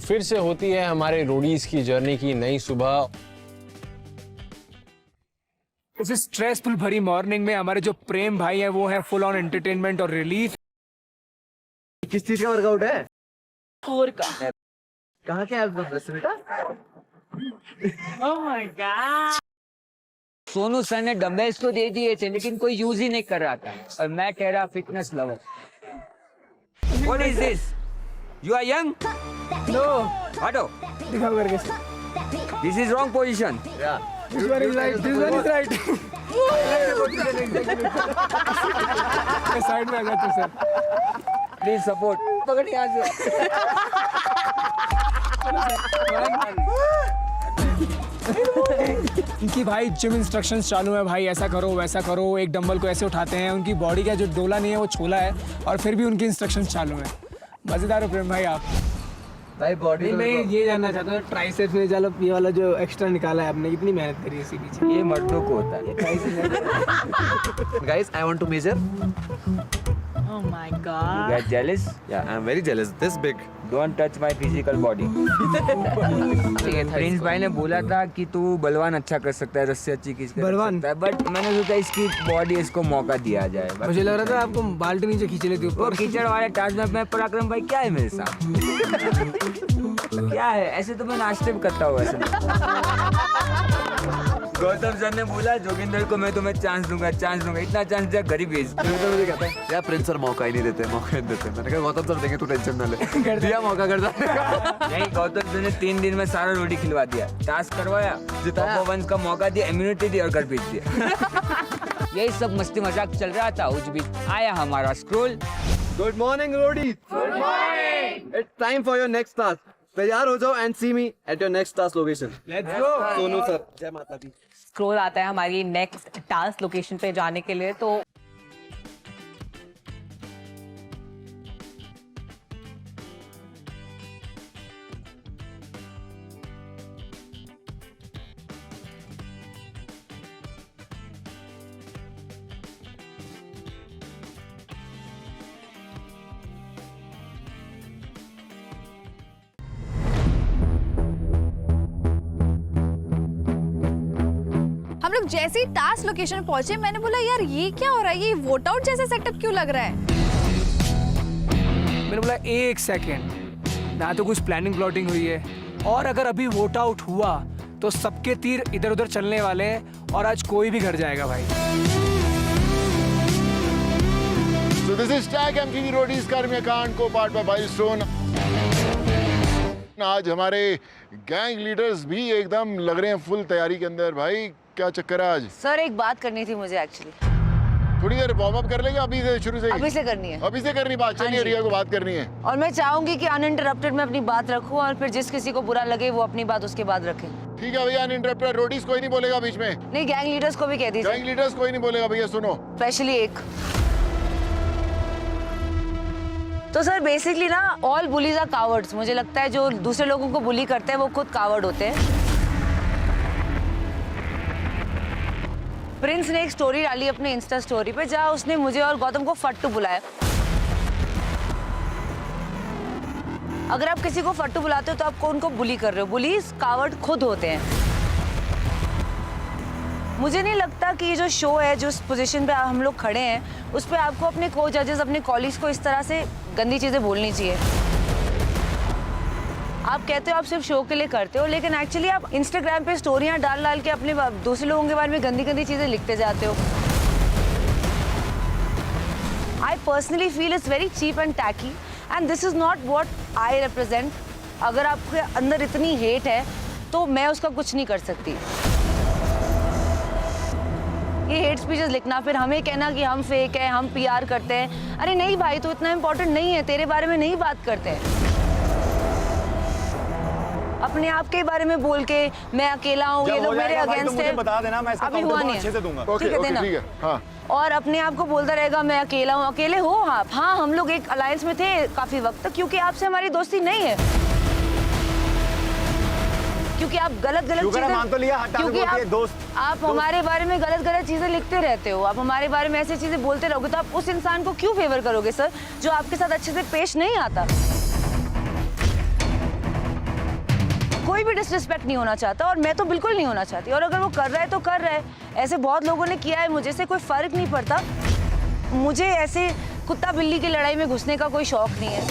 तो फिर से होती है हमारे रोडीज की जर्नी की नई सुबह। इस स्ट्रेसफुल भरी मॉर्निंग में हमारे जो प्रेम भाई है वो है फुल ऑन एंटरटेनमेंट और रिलीफ। किस चीज का वर्कआउट है? कोर का। कहाँ के आप बेटा? Oh my God. Sonu sir ने डंबल्स तो दे दिए थे लेकिन कोई यूज ही नहीं कर रहा था और मैं कह रहा fitness lover. What is this? You are young? No हटो। दिखाओ करके। This is wrong position. This one is right. This one is right. Side में आ जाते सर। Please support. पकड़ यहाँ से। इनकी भाई जिम इंस्ट्रक्शंस चालू है भाई, ऐसा करो वैसा करो, एक डंबल को ऐसे उठाते हैं, उनकी बॉडी का जो डोला नहीं है वो छोला है और फिर भी उनकी इंस्ट्रक्शंस चालू है। मजेदार हो प्रेम भाई आप। भाई बॉडी मैं ये जानना चाहता हूँ ट्राइसेप्स में चलो ये वाला जो एक्स्ट्रा निकाला है आपने, कितनी मेहनत करी है इसी पीछे? ये मर्दों को होता है। Guys I want to measure. Oh my God. You get jealous? या I am very jealous this big. Don't touch my physical body. Prince भाई ने बोला था कि तू बलवान अच्छा कर सकता है, रस्सी अच्छी खींच कर बलवान? सकता है, बट मैंने सोचा इसकी बॉडी इसको मौका दिया जाए। मुझे लग रहा था आपको बाल्टी नीचे खींच लेती वो ऊपर। कीचड़ वाले टास्क में पराक्रम भाई क्या है मेरे साथ? क्या है? ऐसे तो मैं नाश्ते भी करता हूँ ऐसे। गौतम सर ने बोला जोगिंदर को मैं तुम्हें चांस दूंगा, इतना चांस दिया घर ही भेज। तो मुझे कहता है यार प्रिंस सर मौका ही नहीं देते, मौका ही नहीं देते। मैंने कहा गौतम सर देंगे, तू टेंशन ना ले। दिया मौका करता नहीं, गौतम सर ने 3 दिन में सारा रोटी खिलवा दिया, टास्क करवाया, परफॉर्मेंस का मौका दिया, इम्यूनिटी दी और घर भेज दिया। यही सब मस्ती मजाक चल रहा था, उस बीच आया हमारा scroll. Good morning Roadie. Good morning. It's time for your next task. तैयार हो जाओ and see me at your next task location. Let's go. Sonu sir जय माता दी। स्क्रॉल आता है हमारी नेक्स्ट टास्क लोकेशन पे जाने के लिए। तो हम लोग जैसे ही टास्क लोकेशन पहुंचे मैंने बोला यार ये क्या हो रहा है, ये वोट आउट जैसा सेटअप क्यों लग रहा है? मैंने बोला एक सेकेंड, ना तो कुछ प्लानिंग प्लॉटिंग हुई है और अगर अभी वोट आउट हुआ तो सबके तीर इधर उधर चलने वाले हैं और आज कोई भी घर जाएगा भाई। So this is Tag MTV Roadies कर्मकांड को पार्ट बाय माइलस्टोन। आज हमारे गैंग लीडर्स भी एकदम लग रहे हैं फुल तैयारी के अंदर। भाई क्या चक्कर है आज? सर एक बात करनी थी मुझे एक्चुअली। थोड़ी देर वार्म अप कर लेंगे अभी से, शुरू से ही? अभी से करनी है। अभी से करनी बात? चलिए रिया को बात करनी है। और मैं चाहूंगी कि अनइंटरप्टेड में अपनी बात रखूं और फिर जिस किसी को बुरा लगे वो अपनी बात उसके बाद रखे। ठीक है भैया, अनइंटरप्टेड। रोडीज कोई नहीं बोलेगा बीच में। नहीं, गैंग लीडर्स को भी कह दीजिए। गैंग लीडर्स कोई नहीं बोलेगा भैया, सुनो। स्पेशली एक तो सर बेसिकली ना ऑल बुलीज आर कावर्ड्स। मुझे लगता है जो दूसरे लोगों को बुली करते हैं वो खुद कावर्ड होते हैं। प्रिंस ने एक स्टोरी डाली अपने इंस्टा स्टोरी पे जहाँ उसने मुझे और गौतम को फट्टू बुलाया। अगर आप किसी को फट्टू बुलाते हो तो आपको उनको बुली कर रहे हो। बुलीज कावर्ड खुद होते हैं। मुझे नहीं लगता कि ये जो शो है, जो पोजीशन पे हम लोग खड़े हैं, उस पे आपको अपने को जजेस, अपने कॉलीग्स को इस तरह से गंदी चीजें बोलनी चाहिए। आप कहते हो आप सिर्फ शो के लिए करते हो, लेकिन एक्चुअली आप इंस्टाग्राम पे स्टोरियां डाल डाल के अपने दूसरे लोगों के बारे में गंदी गंदी चीजें लिखते जाते हो। I personally feel it's very cheap and tacky and this is not what I represent. अगर आपके अंदर इतनी हेट है तो मैं उसका कुछ नहीं कर सकती। ये हेट स्पीचेस लिखना, फिर हमें कहना कि हम फेक है, हम पीआर करते हैं। अरे नहीं भाई, तो इतना इम्पोर्टेंट नहीं है, तेरे बारे में नहीं बात करते हैं। अपने आप के बारे में बोल के मैं अकेला हूँ, ये लोग मेरे अगेंस्ट है, बता देना, मैं इसका अभी हुआ नहीं अच्छे से दूंगा। ठीक है, देना। हाँ। और अपने आप को बोलता रहेगा मैं अकेला हूँ। अकेले हो आप? हाँ, हम लोग एक अलायंस में थे काफी वक्त तक, क्योंकि आपसे हमारी दोस्ती नहीं है, क्योंकि आप गलत चीजें, मान तो लिया, क्योंकि आप हमारे बारे में गलत चीजें लिखते रहते हो। आप हमारे बारे में ऐसी चीजें बोलते रहोगे तो आप उस इंसान को क्यों फेवर करोगे सर, जो आपके साथ अच्छे से पेश नहीं आता? कोई भी डिसरिस्पेक्ट नहीं होना चाहता और मैं तो बिल्कुल नहीं होना चाहती। और अगर वो कर रहा है तो कर रहा है, ऐसे बहुत लोगों ने किया है, मुझे से कोई फर्क नहीं पड़ता। मुझे ऐसे कुत्ता बिल्ली की लड़ाई में घुसने का कोई शौक नहीं है।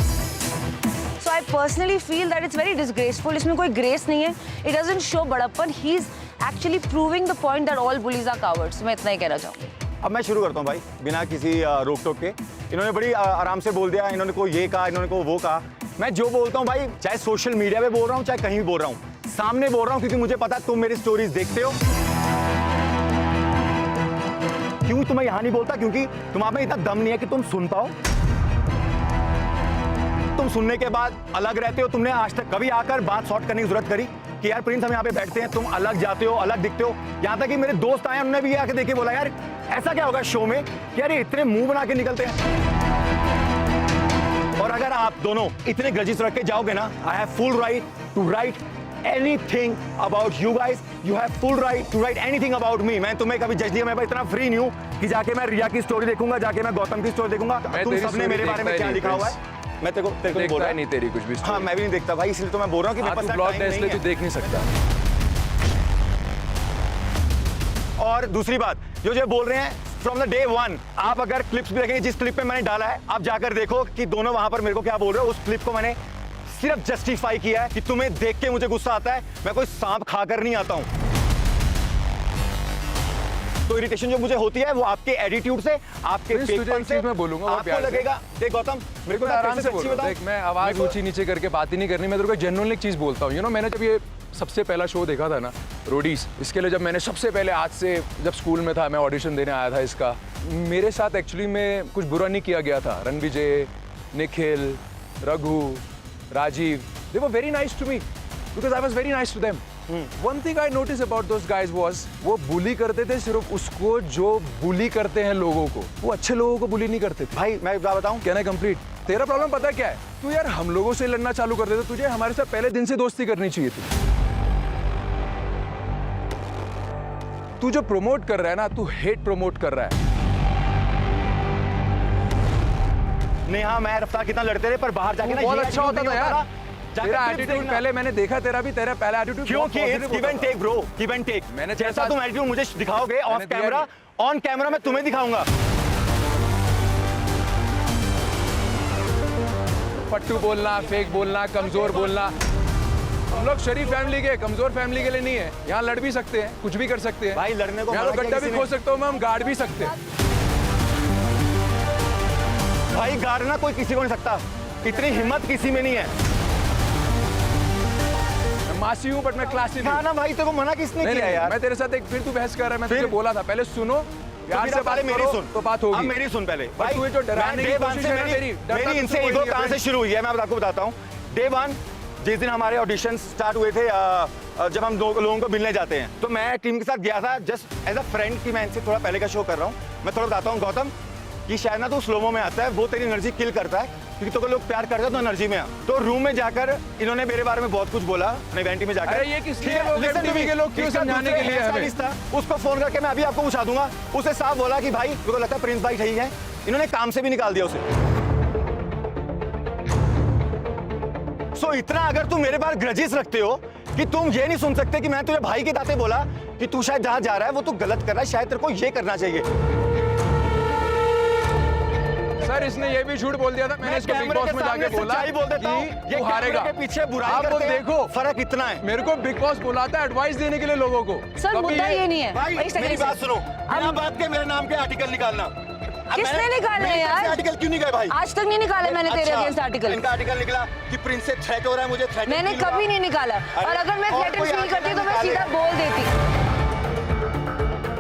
So I personally feel that it's very disgraceful. इसमें कोई ग्रेस नहीं है, इट डजंट शो बड़प्पन। He is actually proving the point that all bullies are cowards. मैं इतना ही कहना चाहूँगी। अब मैं शुरू करता हूँ भाई, बिना किसी रोक टोक के। इन्होंने बड़ी आराम से बोल दिया, इन्होंने को ये कहा, इन्होंने को वो कहा। मैं जो बोलता हूँ भाई, चाहे सोशल मीडिया पे बोल रहा हूँ, चाहे कहीं भी बोल रहा हूँ, सामने बोल रहा हूँ, क्योंकि मुझे पता है तुम मेरी स्टोरीज देखते हो। क्यों तुम्हें यहाँ नहीं बोलता? क्योंकि तुम्हारे में इतना दम नहीं है कि तुम सुन पाओ। तुम सुनने के बाद अलग रहते हो। तुमने आज तक कभी आकर बात सॉर्ट करने की जरूरत करी कि यार प्रिंस हम यहाँ पे बैठते हैं, तुम अलग जाते हो, अलग दिखते हो? यहाँ तक कि मेरे दोस्त आए, उन्होंने भी आके देखे, बोला यार ऐसा क्या होगा शो में कि यार ये इतने मुंह बना के निकलते हैं। और अगर आप दोनों इतने ग्रजेस रख के जाओगे ना, I have full right to write anything about you guys. You have full right to write anything about me. मैं तुम्हें कभी जज दिया, मैं इतना फ्री नहीं हूँ कि जाके मैं रिया की स्टोरी देखूंगा, जाके मैं गौतम की स्टोरी देखूंगा। तुम सबने मेरे बारे में क्या लिखा हुआ है, मैं तेरे को बोल रहा नहीं तेरी कुछ भी। हाँ, मैं भी नहीं देखता भाई, इसलिए तो मैं बोल रहा हूँ कि मेरे पास ब्लॉग टाइम नहीं तू है। देख नहीं सकता। और दूसरी बात, जो बोल रहे हैं फ्रॉम द डे वन, आप अगर क्लिप्स भी देखेंगे, जिस क्लिप पे मैंने डाला है, आप जाकर देखो कि दोनों वहां पर मेरे को क्या बोल रहे हो। उस क्लिप को मैंने सिर्फ जस्टिफाई किया है कि तुम्हें देख के मुझे गुस्सा आता है, मैं कोई सांप खाकर नहीं आता हूं। तो इरिटेशन जो मुझे होती है वो आपके एटीट्यूड से, आपके फेकपन से। मैं बोलूंगा आपको लगेगा, देख गौतम मेरे को आराम से बोल, देख मैं आवाज ऊंची नीचे करके बात ही नहीं करनी। मैं तेरे को जेन्युइनली एक चीज बोलता हूँ। यू नो, मैंने जब ये सबसे पहला शो देखा था ना रोडीज, इसके लिए जब मैंने सबसे पहले आज से जब स्कूल में था, मैं ऑडिशन देने आया था इसका, मेरे साथ एक्चुअली में कुछ बुरा नहीं किया गया था। Ranvijay, Nikhil, Raghu, Rajiv, they were very nice to me because I was very nice to them. One thing I noticed about those guys was वो bully करते थे सिर्फ उसको जो bully करते हैं लोगों को, वो अच्छे लोगों को bully नहीं करते थे। भाई मैं क्या बताऊं, Can I complete? तेरा प्रॉब्लम पता है क्या है? तू यार हम लोगों से लड़ना चालू कर देता, तुझे हमारे साथ पहले दिन से दोस्ती करनी चाहिए थी। तू जो प्रमोट कर रहा है ना, तू हेट प्रमोट कर रहा है। नेहा मैं रफ्तार कितना लड़ते रहे, पर बाहर जाके ना बहुत ये अच्छा होता था यार। तेरा एटीट्यूड पहले मैंने देखा, तेरा भी तेरा पहला एटीट्यूड क्योंकि it's give and take bro, give and take. मैंने जैसा तुम एटीट्यूड मुझे दिखाओगे ऑफ कैमरा, ऑन कैमरा मैं तुम्हें दिखाऊंगा। पट्टू बोलना, फेक बोलना, कमजोर बोलना, हम लोग शरीफ फैमिली के, कमजोर फैमिली के लिए नहीं है। यहाँ लड़ भी सकते हैं, कुछ भी कर सकते हैं भाई। लड़ने को यहाँ लोग गड्ढा भी खोद सकते हो, हम गाड़ भी सकते हैं। भाई गाड़ना कोई किसी को नहीं सकता, इतनी हिम्मत किसी में नहीं है। मैं मासी हूँ बट मैं क्लासी हाँ ना भाई, तेरे को मना किसने किया यार? मैं तेरे साथ एक फिर तू बहस कर रहा है, मैं तुझे बोला था पहले सुनो यार से बात मेरी करो सुन तो बात होगी। अब मेरी सुन पहले भाई तू जो डराने की कोशिश है मेरी इनसे ईगो कहाँ से शुरू हुई है मैं आपको बताता हूँ। डे वन जिस दिन हमारे ऑडिशन स्टार्ट हुए थे, जब हम दो लोगों को मिलने जाते हैं, तो मैं टीम के साथ गया था जस्ट एज अ फ्रेंड की। मैं इनसे थोड़ा पहले का शो कर रहा हूँ, मैं थोड़ा बताता हूँ गौतम कि शायद ना तू स्लोमो में आता है, वो तेरी एनर्जी किल करता है, क्योंकि तो लोग प्यार करते हैं तो एनर्जी में आ। तो रूम में जाकर इन्होंने मेरे बारे में बहुत कुछ बोला, अपने इवेंट में जाकर। अरे ये किस लिए लोग MTV के लोग क्यों समझाने के लिए हमें? उसको फोन करके मैं अभी आपको पूछा दूंगा, उसे साफ बोला कि भाई मेरे को लगता है प्रिंस भाई ठीक है। इन्होंने काम से भी निकाल दिया उसे। सो इतना अगर तुम मेरे पास ग्रजेस रखते हो कि तुम ये नहीं सुन सकते कि मैं तुझे भाई के नाते बोला कि तू शायद जहां जा रहा है वो तू गलत कर रहा है, शायद तेरे को ये करना चाहिए। सर इसने ये भी झूठ बोल दिया था, मैंने इसको बिग बॉस में जाके बोला कि तू हारेगा। के पीछे बुराई आप करते हैं, देखो फर्क इतना है। मेरे को बिग बॉस बुला था एडवाइस देने के लिए लोगों को। सर मुद्दा ये नहीं है। भाई एक सेकंड मेरी से। बात सुनो, बिना बात के मेरे नाम के आर्टिकल निकालना। किसने निकाले हैं यार? आर्टिकल क्यों नहीं गए भाई? आज तक नहीं निकाले मैंने तेरे अगेंस्ट आर्टिकल। इनका आर्टिकल निकला कि प्रिंस से थ्रेट हो रहा है, मुझे थ्रेट मैंने कभी नहीं निकाला, और अगर मैं और थ्रेटन कोई फील करती तो मैं आर्टिकल सीधा बोल देती।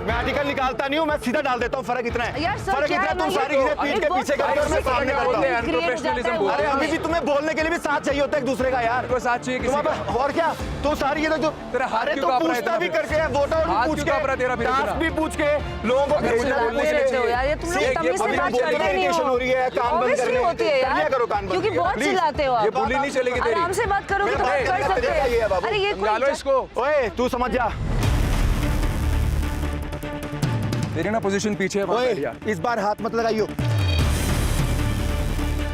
मैं आर्टिकल निकालता नहीं हूँ, मैं सीधा डाल देता हूँ। फर्क इतना है, यार सर, फर्क क्या इतना है ना, तुम ये सारी तो- चीजें पीठ के अरे पीछे बहुत- करते हो, मैं बहुत सामने बहुत करता हूँ। अनप्रोफेशनलिज्म बोलते अरे हैं। अभी भी तुम्हें बोलने के लिए भी साथ चाहिए होता है एक दूसरे का यार। तो साथ चाहिए किसी का। और क्या तो सारी ये जो तेरा हाथ अरे क्यों तो कांप रहा है पूछता भी इतना? करके है, वोट आउट हाथ भी पूछ क्यों के, कांप रहा है तेरा फिर टास्क इतना? भी पूछ के, लोगों को अगर भेजना बोलने के लिए अच्छे हो यार, ये तुम लोग ये तमीज से अभी बात बोलने करते की नहीं irritation हो रही है, काम बंद Obviously करने होती है कर लिया यार, करो काम बंद। क्योंकि बहुत Please। चिल्लाते हो ये आप। बुली नहीं चलेगी तेरी। आराम से बात करोगे तो मेरा बात बात कर करने का सकते ये है बाबू। हैं। अरे ये समझा लो कोई इसको। ओए तू समझ जा, तेरी ना पोजीशन पीछे है, वहाँ बैठ जा। ओए इस बार हाथ मत लगाइयो।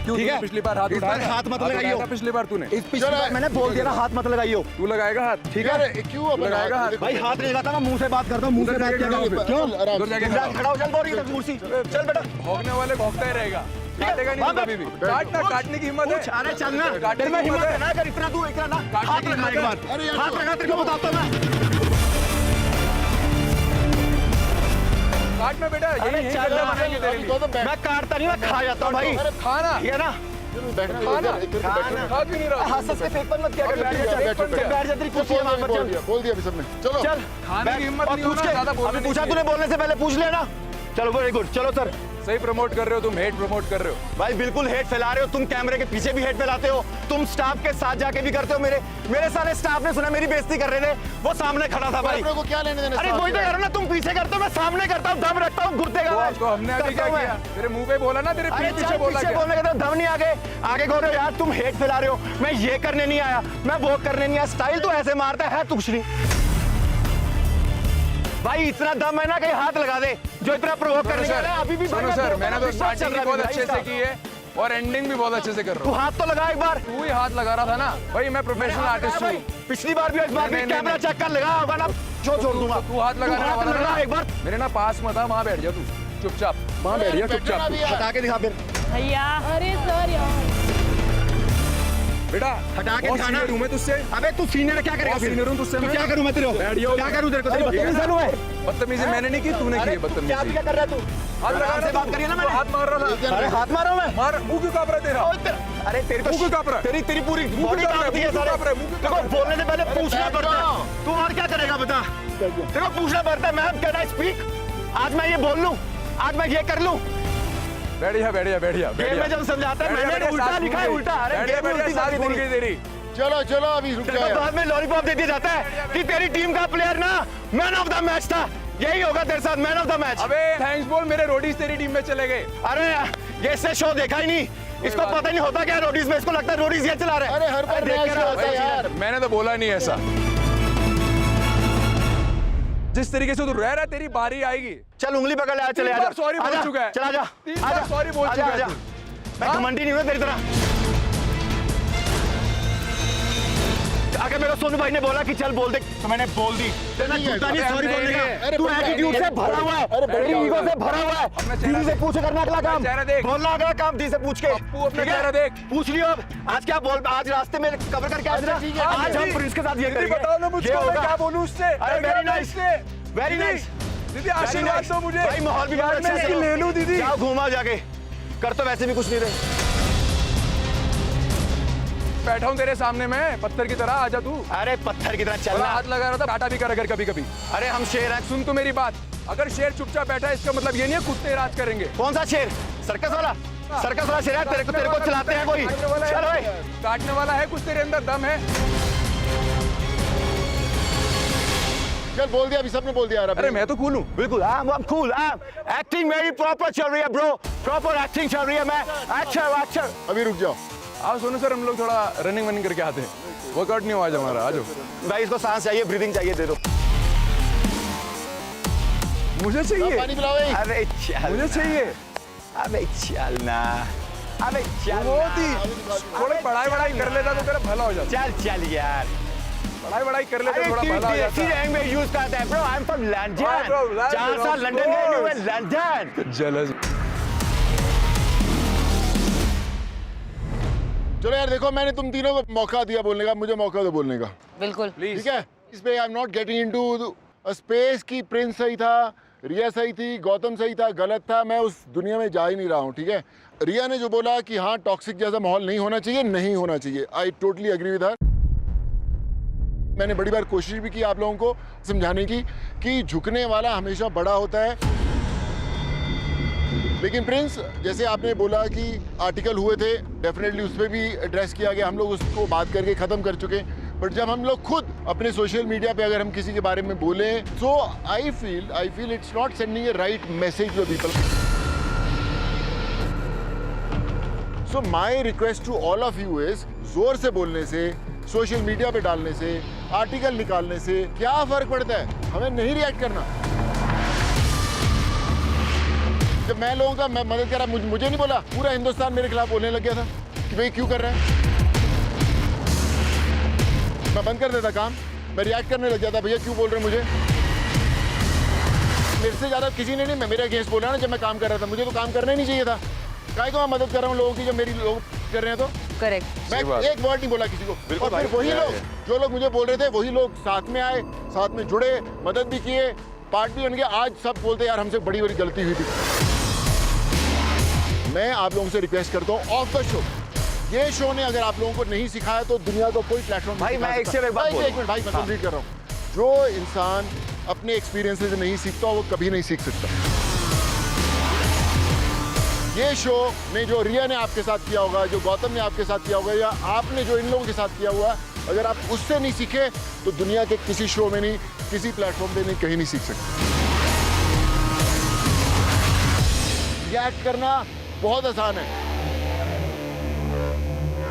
क्यों ठीक तूने है पिछली बार हाथ इस बार उठाया? हाथ मत हाथ लगाइयो। उठाया था पिछली बार तूने। इस पिछली बार मैंने बोल दिया ना हाथ मत लगाइयो। तू लगाएगा हाथ, ठीक यार है? क्यों अपन लगाएगा हाथ? भाई हाथ नहीं लगाता मैं मुंह से बात करता हूँ मुंह से बात करता हूँ क्यों आराम उधर जाके जा, खड़ा हो चल बोरी कुर्सी चल बेटा भौंकने वाले भौंकता ही रहेगा, काटेगा नहीं बाप, कभी भी। काटना, काटने की हिम्मत है। अरे चल ना काटने तेरे में की हिम्मत है ना अगर इतना तू इतना ना काटने हाथ की लगा एक हिम्मत बार अरे यार, हाथ लगा तेरे को बताता हूँ मैं काटना बेटा, अरे यही चल गड्ढा ना, बनाएंगे तेरे लिए। गौतम बैठ मैं काटता नहीं मैं खा जाता हूँ भाई खाना, ठीक है ना बैठना खाना, बैठना खा क्यों नहीं रहा? हाथ से पेपर मत किया कर बैठ जा बैठो, चल बैठ जा तेरी कुर्सी है वहाँ पर चल बोल दिया अभी सबने चलो चल खाने की हिम्मत और नहीं होना, पूछ के ज्यादा बोलना अभी नहीं पूछा चाहिए। तूने बोलने से पहले पूछ लेना चलो वेरी गुड चलो सर सही प्रमोट कर रहे हो तुम, हेट प्रमोट कर रहे हो। भाई बिल्कुल हेट फैला रहे हो तुम कैमरे के पीछे भी हेट फैलाते हो तुम स्टाफ के साथ जाके भी करते हो मेरे सारे स्टाफ ने सुना मेरी बेइज्जती कर रहे थे वो सामने खड़ा था भाई अपने को क्या लेने देना अरे वही तो कह रहा हूं ना तुम पीछे करते हो मैं सामने करता हूँ दम रखता हूँ घुटने का तो हमने अभी क्या किया? तेरे मुंह पे बोला ना, तेरे अरे पीठ पीछे बोला पीछे क्या? बोलने का तो दम नहीं आगे बोल रहे हो यार तुम हेट फैला रहे हो मैं ये करने नहीं आया मैं वो करने नहीं आया स्टाइल तो ऐसे मारता है कुछ नहीं भाई इतना दम है ना कहीं हाथ लगा दे जो इतना प्रोवोक करने का है अभी भी सुनो सर, मैंने तो स्टार्टिंग भी बहुत अच्छे से की है और एंडिंग भी बहुत अच्छे से कर तू रहा हूँ। हाथ तो लगा एक बार तू ही हाथ लगा रहा था ना भाई, मैं प्रोफेशनल आर्टिस्ट हूँ। पिछली बार भी इस बार भी नहीं, कैमरा नहीं, चेक कर लगा होगा ना छोड़ दूंगा तू हाथ लगाने वाला था लगा ना? एक बार मेरे ना पास मत आ, वहाँ बैठ जा तू चुपचाप, वहाँ बैठ जा चुपचाप हटा के दिखा फिर भैया अरे सर यार बेटा। हटा के बहुत दिखाना। senior हूँ मैं तुझसे। अबे तू सीनियर क्या करेगा बहुत senior हूँ तुझसे तो मैं। क्या करूं मैं तेरे को बैठ जाओ। क्या करूं तेरे को तेरी बदतमीजी चालू है बदतमीजी मैंने नहीं की, तूने की है क्या भी बदतमीजी। क्या कर रहा है तू हाथ लगा आराम से बात करिए ना मैंने हाथ मार रहा था। अरे हाथ मारा हूं मैं मार, मुंह क्यों कांप रहा है तेरा? अरे तेरी तो मुंह क्यों कांप रहा है? तेरी पूरी मुंह बॉडी क्यों कांप कांपती रहा है है? मुंह क्यों सारे कांप रहा है? मुंह क्यों देखो कांप रहा है? बोलने से पहले पूछना पड़ता है तू और क्या करेगा बता तेरे को पूछना पड़ता है मैम कैन आई स्पीक आज मैं ये बोल लूं आज मैं ये कर लूं बैठ जा। गेम में जब समझाता है मैंने उल्टा लिखा है उल्टा अरे गेम में उल्टी साथ भूल गई तेरी। चलो अभी रुक तेरे को जाओ बाद में लॉलीपॉप दे दिया जाता है कि तेरी टीम का प्लेयर ना मैन ऑफ द मैच था यही होगा तेरे साथ मैन ऑफ द मैच अबे थैंक्स बोल, मेरे रोडीज तेरी टीम में चले गए। अरे ये इससे शो देखा ही नहीं इसको बात पता नहीं होता क्या रोडीज में इसको लगता है रोडीज ये चला रहा है अरे हर बार देख नया के show ना, आता है यार मैंने तो बोला नहीं ऐसा। जिस तरीके से तू रह रहा है तेरी बारी आएगी। चल उंगली पकड़ ले आ चले तीन आजा बार sorry बोल आजा, चुका है। चल आजा तीन बार sorry बोल आजा, चुका है आजा। तू। मैं हाँ? घमंडी नहीं हूँ तेरी तरह अगर मेरे को सोनू भाई ने बोला कि चल बोल दे तो मैंने बोल दी तेरा नहीं है, जुटा नहीं अरे सॉरी नहीं, बोलने नहीं, का अरे तू बंदा एटीट्यूड नहीं से है। भरा हुआ है अरे तेरी बंदा ईगो नहीं से भरा हुआ है अपना चेहरा दीदी से देख। पूछ करना अगला काम चेहरा देख। बोलना अगला काम दी से पूछ के पप्पू, अपना ठीक है? चेहरा देख। पूछ लियो अब आज क्या बोल आज रास्ते में कवर करके आज ना ठीक है, आज हम दीदी, प्रिंस के साथ ये दीदी करेंगे बताओ ना ये मुझको, मैं होगा। क्या बोलूं उससे? अरे क्या वेरी बोलूं नाइस उससे? वेरी दीदी, नाइस दीदी आशीर्वाद दो मुझे। भाई माहौल भी यार, मैं इसकी ले लूं दीदी। जाओ घूमा जाके कर तो वैसे भी कुछ नहीं रहे बैठा हूँ तेरे सामने में पत्थर की तरह, आजा तू। अरे पत्थर की तरह थोड़ा चलना हाथ लगा रहा था, काटा भी कर अगर कभी कभी। अरे हम शेर हैं सुन तो मेरी बात, अगर शेर चुपचाप बैठा है इसका मतलब ये नहीं है कुत्ते राज करेंगे। कौन सा शेर सर्कस वाला शेर है तेरे को चलाते हैं कोई चल भाई काटने वाला है कुछ, तेरे अंदर दम है। चल बोल दिया अभी सबने बोल दिया यार अरे मैं तो कूल हूँ। बिल्कुल I'm cool एक्टिंग मेरी प्रॉपर चल रही है ब्रो प्रॉपर एक्टिंग चल रही है मैं अच्छा अभी रुक जाओ आओ सोनू सर, हम लोग थोड़ा रनिंग वनिंग करके आते हैं, वर्कआउट नहीं हुआ आज हमारा। आ जाओ। भाई इसको सांस चाहिए ब्रीदिंग चाहिए दे दो मुझे चाहिए, पानी पिलाओ भाई अबे चल मुझे चाहिए। अबे चल ना अबे चल बहुत ही थोड़ी पढ़ाई कर लेता तो तेरा भला हो जाता। चल यार पढ़ाई कर लेता थोड़ा भला हो जाता। लैंग्वेज यूज करता है ब्रो आई एम फ्रॉम हाँ, bro, लंदन London, 4 साल of लंदन गए हुए course. London jealous. चलो यार देखो मैंने तुम तीनों को मौका दिया बोलने का, मुझे मौका दो बोलने का, बिल्कुल। ठीक है? इस पे I am not getting into space की प्रिंस सही था, रिया सही थी, गौतम सही था, गलत था, मैं उस दुनिया में जा ही नहीं रहा हूँ, ठीक है? रिया ने जो बोला कि हाँ टॉक्सिक जैसा माहौल नहीं होना चाहिए, नहीं होना चाहिए, I totally agree with her. मैंने बड़ी बार कोशिश भी की आप लोगों को समझाने की कि झुकने वाला हमेशा बड़ा होता है, लेकिन प्रिंस जैसे आपने बोला कि आर्टिकल हुए थे, डेफिनेटली उस पर भी एड्रेस किया गया, हम लोग उसको बात करके ख़त्म कर चुके, बट जब हम लोग खुद अपने सोशल मीडिया पे अगर हम किसी के बारे में बोले, so I feel it's not sending a right message to people. So my request to all of you is, जोर से बोलने से, सोशल मीडिया पे डालने से, आर्टिकल निकालने से क्या फर्क पड़ता है? हमें नहीं रिएक्ट करना। जब मैं लोगों का मैं मदद करा, मुझे नहीं बोला, पूरा हिंदुस्तान मेरे खिलाफ बोलने लग गया था कि भाई क्यों कर रहे हैं। मैं बंद कर देता काम, मैं रिएक्ट करने लग जाता, भैया क्यों बोल रहे हैं मुझे। मेरे से ज़्यादा किसी ने नहीं, मैं मेरे अगेंस्ट बोला ना जब मैं काम कर रहा था, मुझे तो काम करना ही नहीं चाहिए था। काहे को मैं मदद कर रहा हूँ लोगों की जब मेरी लोग कर रहे हैं तो। करेक्ट। मैं एक वर्ड नहीं बोला किसी को। और फिर वही लोग जो लोग मुझे बोल रहे थे वही लोग साथ में आए, साथ में जुड़े, मदद भी किए, पार्ट भी बन गया। आज सब बोलते यार हमसे बड़ी बड़ी गलती हुई थी। मैं आप लोगों से रिक्वेस्ट करता हूँ ऑफ द शो, ये शो ने अगर आप लोगों को नहीं सिखाया तो दुनिया को कोई प्लेटफॉर्म भाई मैं एक से एक बात एक मिनट भाई मैं कंप्लीट कर रहा हूँ। जो इंसान अपने एक्सपीरियंसेस से नहीं सीखता वो कभी नहीं सीख सकता। ये शो ने जो रिया ने आपके साथ किया होगा, जो गौतम ने आपके साथ किया होगा, या आपने जो इन लोगों के साथ किया हुआ, अगर आप उससे नहीं सीखे तो दुनिया के किसी शो में नहीं, किसी प्लेटफॉर्म पे नहीं, कहीं नहीं सीख सकते। रिएक्ट करना बहुत आसान है,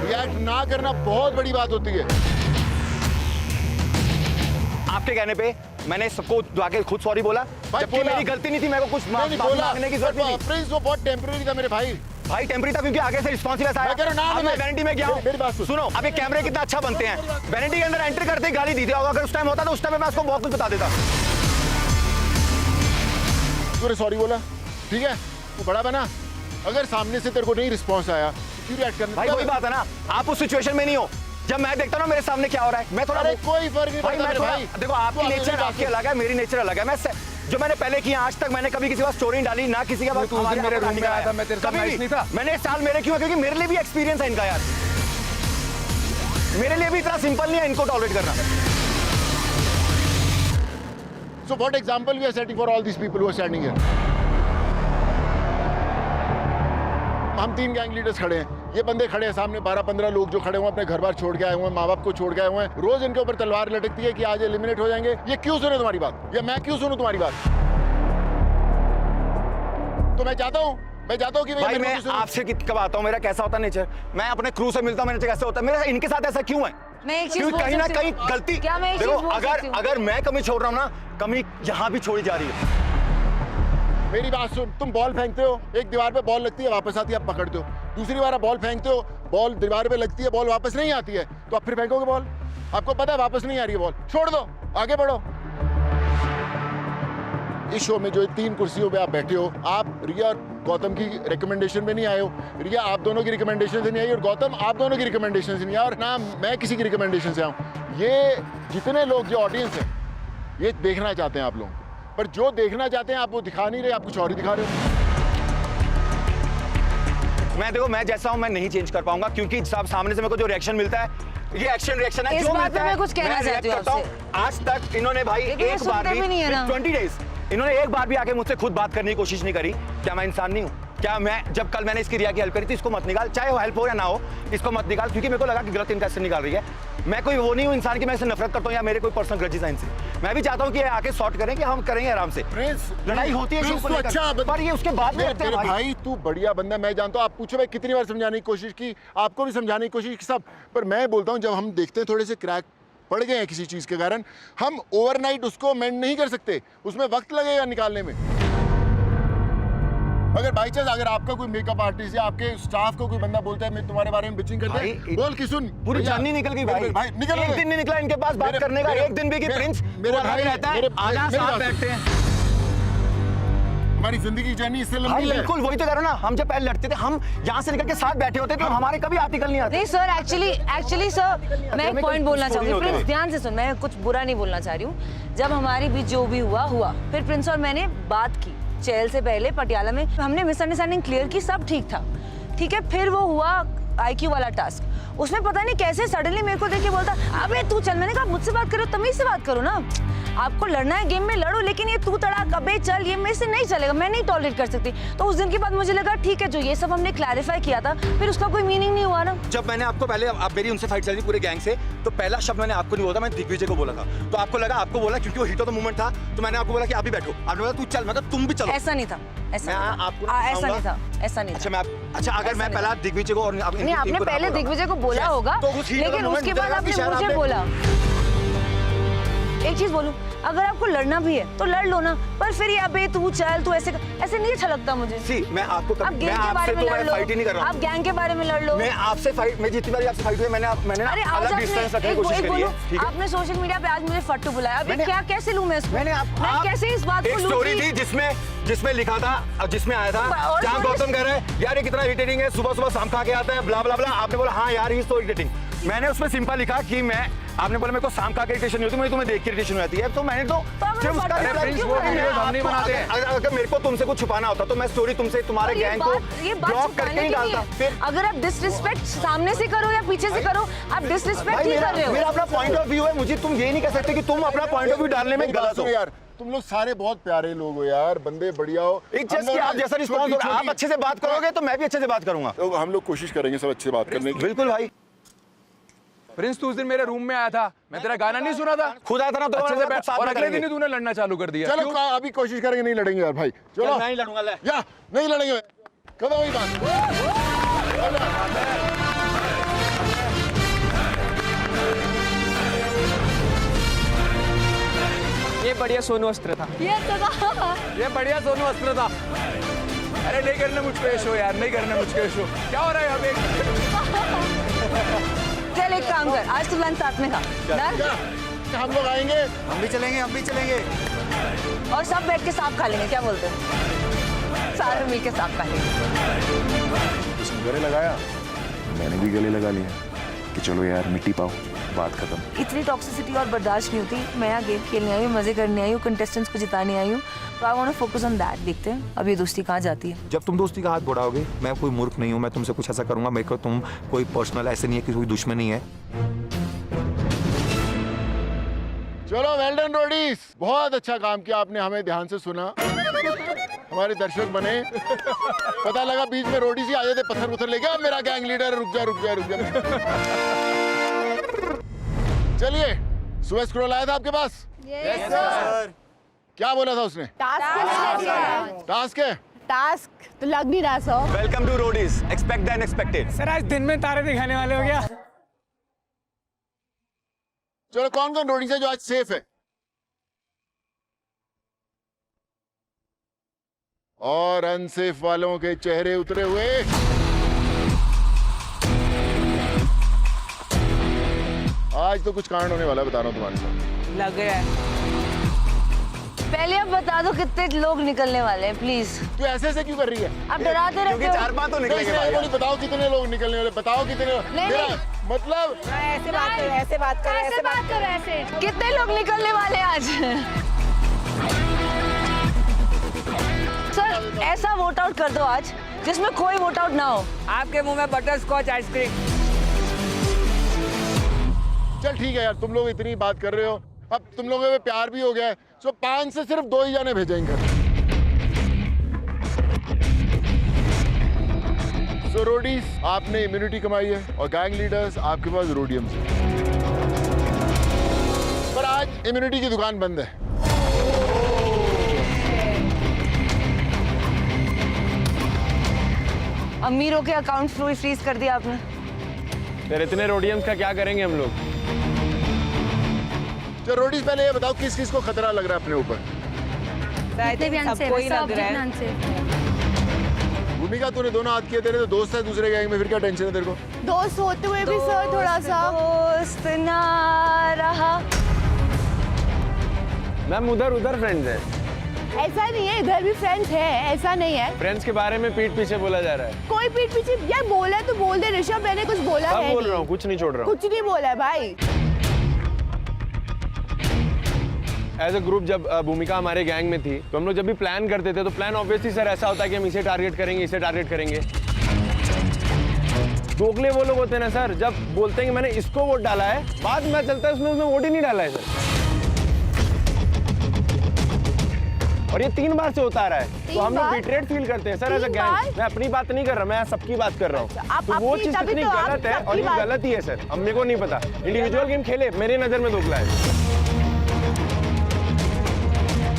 रिएक्ट ना करना बहुत बड़ी बात होती है। आपके कहने पे मैंने सबको जाके खुद सॉरी बोला, जबकि मेरी गलती नहीं थी, मेरे को कुछ माफी मांगने की जरूरत नहीं थी। प्रिंस वो बहुत टेम्परेरी था मेरे भाई। भाई टेम्परेरी था क्योंकि आगे से रिस्पॉन्सिबल आया। मैं कह रहा हूं, ना, अब मैं वैनिटी में गया हूं। मेरी बात सुन। सुनो, अब ये कैमरे कितना अच्छा बनते हैं। वैनिटी के अंदर एंट्री करते ही गाली दी थी, अगर उस टाइम होता तो उस टाइम मैं उसको बहुत कुछ बता देता। तूने सॉरी बोला, ठीक है, तू बड़ा बना। अगर सामने से तेरे को नहीं रिस्पॉन्स आया तो क्यों रिएक्ट करना। भाई वही बात है ना, आप उस सिचुएशन में नहीं हो। जब मैं देखता हूं ना मेरे सामने क्या हो रहा है, मैं थोड़ा कोई फर्क नहीं पड़ता मेरे भाई। देखो आपकी नेचर आपकी अलग है, मेरी नेचर अलग है। मैं जो मैंने पहले किया आज तक मैंने कभी किसी का स्टोरी नहीं डाली, ना किसी का तू उस दिन मेरे रूम में आया था, मैं तेरे साथ नाइस नहीं था। मैंने साल मेरे क्यों, क्योंकि मेरे लिए भी एक्सपीरियंस है इनका यार। मेरे लिए भी इतना सिंपल नहीं है इनको टॉलरेट करना। So what example we are setting for all these people who are standing here? हम 3 गैंग लीडर्स खड़े हैं, ये बंदे खड़े हैं सामने, 12-15 लोग जो खड़े हुए अपने घर बार छोड़ के आए हुए हैं, माँ बाप को छोड़ के आए हुए हैं। रोज इनके ऊपर तलवार लटकती है कि आज एलिमिनेट हो जाएंगे। ये क्यों सुने तुम्हारी बात, या मैं क्यों सुनूं तुम्हारी बात? तो मैं चाहता हूं कि भाई मैं आपसे कब आता हूं, मेरा कैसा होता है नेचर। मैं अपने क्रू से मिलता हूं, मेरा कैसा होता है, मेरा इनके साथ ऐसा क्यों है? मैं एक चीज क्योंकि कहीं ना कहीं गलती, क्या मैं एक चीज देखो बोल सकती हूं? अगर मैं कमी छोड़ रहा हूं ना, कमी यहाँ भी छोड़ी जा रही है। मेरी बात सुन, तुम बॉल फेंकते हो, एक दीवार पे बॉल लगती है, वापस आती है, आप पकड़ते हो। दूसरी बार आप बॉल फेंकते हो, बॉल दीवार पे लगती है, बॉल वापस नहीं आती है, तो आप फिर फेंकोगे बॉल। आपको पता है वापस नहीं आ रही है बॉल, छोड़ दो, आगे बढ़ो। इस शो में जो 3 कुर्सियों पे आप बैठे हो, आप रिया और गौतम की रिकमेंडेशन में नहीं आए हो। रिया आप दोनों की रिकमेंडेशन से नहीं आई और गौतम आप दोनों की रिकमेंडेशन से नहीं आया, और ना मैं किसी की रिकमेंडेशन से आऊँ। ये जितने लोग जो ऑडियंस है ये देखना चाहते हैं आप लोग, पर जो देखना चाहते हैं आप वो दिखा नहीं रहे, आप कुछ और ही दिखा रहे हो। मैं देखो मैं जैसा हूं मैं नहीं चेंज कर पाऊंगा, क्योंकि सब सामने से मेरे को जो रिएक्शन मिलता है, ये एक्शन रिएक्शन है इस जो बात मिलता पे है, मैं कुछ कहना चाहती हूं आपसे। आज तक इन्होंने भाई लेकिन ये एक बार सुनते भी नहीं है ना। 20 डेज इन्होंने एक बार भी आके मुझसे खुद बात करने की कोशिश नहीं करी। क्या मैं इंसान नहीं हूं? क्या मैं जब कल मैंने इसकी रिया की हेल्प करी थी, इसको मत निकाल, चाहे वो हेल्प हो या ना हो, इसको मत निकाल, क्योंकि मेरे को लगा कि गलत इंटेंशन निकाल रही है। मैं कोई वो नहीं हूं इंसान की मैं इससे नफरत करता हूं या मेरे कोई पर्सनल ग्रजेस हैं इनसे। मैं भी चाहता हूं कि ये आके सॉर्ट करें, कि हम करेंगे आराम से। लड़ाई होती है प्रिंस इशू को तो लेकर, अच्छा पर ये उसके बाद में करते हैं भाई। भाई तू बढ़िया बंदा, मैं जानता हूं। आप पूछो मैं कितनी बार समझाने की कोशिश की, आपको भी समझाने की कोशिश की सब, पर मैं बोलता हूं जब हम देखते हैं थोड़े से क्रैक पड़ गए हैं किसी चीज के कारण, हम ओवरनाइट उसको मेंड नहीं कर सकते, उसमें वक्त लगेगा निकालने में। अगर बाई चांस अगर आपका कोई मेकअप आर्टिस्ट या आपके स्टाफ को कोई बंदा बोलता है मैं तुम्हारे बारे में बिचिंग करता है, बोल कि सुन पूरी जर्नी निकल गई भाई निकल एक दिन नहीं निकला इनके पास बात करने का, एक दिन भी कि प्रिंस मेरा भाई रहता है, आजा साथ बैठते हैं। हमारी जिंदगी की जर्नी इससे भाई लंबी है। बिल्कुल वही तो कह रहा हूं ना, हम जब पहले लड़ते थे, हम यहाँ से निकल के साथ बैठे होते थे, हमारे कभी आर्टिकल नहीं आते। नहीं सर, एक्चुअली सर मैं एक पॉइंट बोलना चाहूंगी। प्रिंस ध्यान से सुन, मैं कुछ बुरा नहीं बोलना चाह रही हूँ। जब हमारी बीच जो भी हुआ, फिर प्रिंस और मैंने बात की चैल से पहले पटियाला में, हमने मिसअंडरस्टैंडिंग क्लियर की, सब ठीक था, ठीक है। फिर वो हुआ IQ वाला टास्क, उसमें पता नहीं कैसे सडनली मेरे को देख के बोलता अबे तू चल। मैंने कहा मुझसे बात करो, तमीज से बात करो ना, आपको लड़ना है गेम में लड़ो, लेकिन ये तू तड़ाक अबे चल ये मेरे से नहीं चलेगा, मैं नहीं टॉलरेट कर सकती। तो उस दिन के बाद मुझे लगा ठीक है, जो ये सब हमने क्लैरिफाई किया था, फिर उसका कोई मीनिंग नहीं हुआ ना। जब मैंने आपको पहले आप मेरी उनसे फाइट चल रही पूरे गैंग से, तो पहला शब्द मैंने आपको नहीं बोला, मैंने दिग्विजय को बोला था। तो आपको लगा आपको बोला क्योंकि वो हिट ऑफ द मोमेंट था, तो मैंने आपको बोला कि आप भी बैठो, आपने बोला तू चल, मतलब तुम भी चलो। ऐसा नहीं था, ऐसा नहीं था। अच्छा अगर मैं पहला दिग्विजय को और नहीं, आपने पहले दिग्विजय को बोला होगा, तो उस heat of the लेकिन moment उसके बाद लगा कि आपने शायद मुझे आपने- बोला। एक चीज बोलूं, अगर आपको लड़ना भी है तो लड़ लो ना, पर फिर ये अबे तू चल तू ऐसे नहीं अच्छा लगता मुझे। सी मैं आपको आप मैं गैंग के आपसे बारे में तो लड़ मैं लो, फाइट ही नहीं कर रहा आप हूँ। गैंग के बारे में लड़ लो। मैं आपसे फाइट, मैं जितनी बार आपसे फाइट हुई मैंने अरे आओ अलग साथ डिस्टेंस में, रखने की एक कोशिश करी बोलूं, है, ठीक है? आपने सोशल मीडिया पे आज मुझे फट्टू बुलाया, अभी मैंने- क्या कैसे लूं मैं इसको? मैंने मैं कैसे इस बात को एक लूं स्टोरी कि- थी जिसमें लिखा था और जिसमें आया था और जहाँ stories- गौतम कह रहे हैं यार ये कितना इरिटेटिंग है, सुबह सुबह शाम खा के आता है, ब्ला ब्ला ब्ला। आपने बोला हाँ यार ही सो इरिटेटिंग। मैंने उसमें सिंपल लिखा कि मैं, आपने बोला मेरे को शाम खा के इरिटेशन नहीं होती, मुझे तुम्हें देख के इरिटेशन होती है, तो मैंने तो आपने सिर्फ उसका फट- reply प्रिंस, क्यों वो बनाया? वीडियोस हम नहीं आपको- बनाते हैं। अगर मेरे को तुमसे कुछ छुपाना होता तो मैं स्टोरी तुमसे तुम्हारे और ये गैंग को बात ब्लॉक छुपाने करके ही की नहीं डालता। है। फिर अगर आप डिसरिस्पेक्ट सामने से करो या पीछे से करो, आप डिसरिस्पेक्ट भाई ही कर रहे मेरा हो। अपना पॉइंट ऑफ व्यू है, मुझे तुम ये नहीं कह सकते कि तुम अपना पॉइंट ऑफ व्यू डालने में मेरी बात गलत हो सुनो यार, तुम लोग सारे बहुत प्यारे लोग हो यार, बंदे बढ़िया हो। एक जस्ट कि आप जैसा रिस्पॉन्स हो रहा है, आप अच्छे से बात करोगे तो मैं भी अच्छे से बात करूंगा। तो हम लोग कोशिश करेंगे सब अच्छे से बात करने की। बिल्कुल भाई, प्रिंस तू उस दिन मेरे रूम में आया था, मैं तेरा गाना नहीं सुना था, खुद आया था ना तो अच्छे से मैंने बैठ, साथ और में अगले करेंगे। दिन ही तूने लड़ना चालू कर दिया। चलो क्यों? अभी कोशिश करेंगे, नहीं लड़ेंगे यार भाई, चलो मैं ही लड़ूंगा ले। या नहीं लड़ेंगे, कदम वही बात। ये बढ़िया सोनू अस्त्र था। ये बढ़िया सोनू अस्त्र था। अरे नहीं करना मुझको ये शो यार, नहीं करना मुझको ये शो। क्या हो रहा है यहाँ पे? चल एक काम कर, आज तू लंच साथ में खा। डन? क्या हम लोग आएंगे? हम भी चलेंगे। और सब बैठ के साफ खा लेंगे, क्या बोलते हैं? सारे मिल के साफ खा लेंगे। उसने गले लगाया, मैंने भी गले लगा लिया कि चलो यार मिट्टी पाओ, बात खत्म। इतनी टॉक्सिसिटी और बर्दाश्त नहीं होती। मैं यहाँ गेम खेलने आई हूँ, मजे करने आई हूँ, कंटेस्टेंट्स को जिताने आई हूँ, तो I want to focus on that. देखते हैं अब ये दोस्ती कहाँ जाती है। जब तुम दोस्ती का हाथ बढ़ाओगे, मैं कोई मूर्ख नहीं हूँ, मैं तुमसे कुछ ऐसा करूंगा, मेरे को तुम कोई पर्सनल ऐसे नहीं है कि कोई दुश्मनी है। चलो वेल डन रोडीज, बहुत अच्छा काम किया आपने, हमें ध्यान से सुना, हमारे दर्शक बने। पता लगा बीच में रोडीज ही आ जाते पत्थर पुत्थर लेके, अब मेरा गैंग लीडर रुक जा। चलिए, सुबह स्क्रॉल आया था आपके पास? Yes sir. क्या बोला था उसने? टास्क है? टास्क तो लग नहीं रहा sir. Welcome to Roadies, expect the unexpected. Sir आज दिन में तारे दिखाने वाले हो गया। चलो कौन कौन रोडीज है जो आज सेफ है? और अनसेफ वालों के चेहरे उतरे हुए। आज तो कुछ कारण होने वाला है, बता रहा हूँ तुम्हारे साथ। लग रहा है। पहले अब बता दो कितने लोग निकलने वाले हैं, प्लीज। तू ऐसे क्यों कर रही है? आप डराते क्योंकि रहते चार हो। पांच तो नहीं, निकलेंगे इसने ये भाई। बोली, बताओ कितने लोग निकलने वाले, बताओ कितने नहीं, मेरा नहीं। मतलब ऐसे बात करो ऐसे। कितने लोग निकलने वाले हैं आज? सर ऐसा वोट आउट कर दो आज जिसमें कोई वोट आउट ना हो। आपके मुंह में बटर स्कॉच आइसक्रीम। चल ठीक है यार, तुम लोग इतनी बात कर रहे हो, अब तुम लोगों में प्यार भी हो गया है, सो 5 से सिर्फ 2 ही जाने भेजेंगे। सो रोडीज, आपने इम्यूनिटी कमाई है और गैंग लीडर्स आपके पास रोडियम है, पर आज इम्यूनिटी की दुकान बंद है। अमीरों के अकाउंट फ्रीज कर दिया आपने। फिर इतने रोडियम्स का क्या करेंगे हम लोग? तो रोडीज पहले ये बताओ किस किस को खतरा लग रहा है अपने ऊपर? सबको ही लग रहा है। भूमिका तूने दोनों हाथ किए, तेरे तो दोस्त है दूसरे गैंग में, फिर क्या टेंशन है तेरे को? दोस्त होते हुए भी सर थोड़ा सा दोस्त ना रहा। मैम उधर फ्रेंड्स है, ऐसा नहीं है, इधर भी फ्रेंड्स है, ऐसा नहीं है। फ्रेंड्स के बारे में पीठ पीछे बोला जा रहा है। कोई पीठ पीछे यार बोला है तो बोल दे ऋषभ, मैंने कुछ बोला अब है बोल नहीं। रहा हूँ, कुछ नहीं छोड़ रहा हूँ। कुछ नहीं बोला है भाई। एज अ ग्रुप जब भूमिका हमारे गैंग में थी तो हम लोग जब भी प्लान करते थे तो प्लान ऑब्वियसली सर ऐसा होता है कि हम इसे टारगेट करेंगे। दोगले वो लोग होते हैं ना सर, जब बोलते हैं कि मैंने इसको वोट डाला है, बाद में चलता है उसने वोट ही नहीं डाला है सर। और ये 3 बार से होता आ रहा है, तो हम लोग बिट्रेड फील करते हैं सर एज अ 3 गैंग। बार? मैं अपनी बात नहीं कर रहा, मैं सबकी बात कर रहा हूँ। आप तो वो अपनी- चीज तभी कितनी तो आप गलत है और ये सबकी बात- गलत ही है सर, अब मेरे को नहीं पता। इंडिविजुअल गेम खेले, मेरी नजर में दोगला है।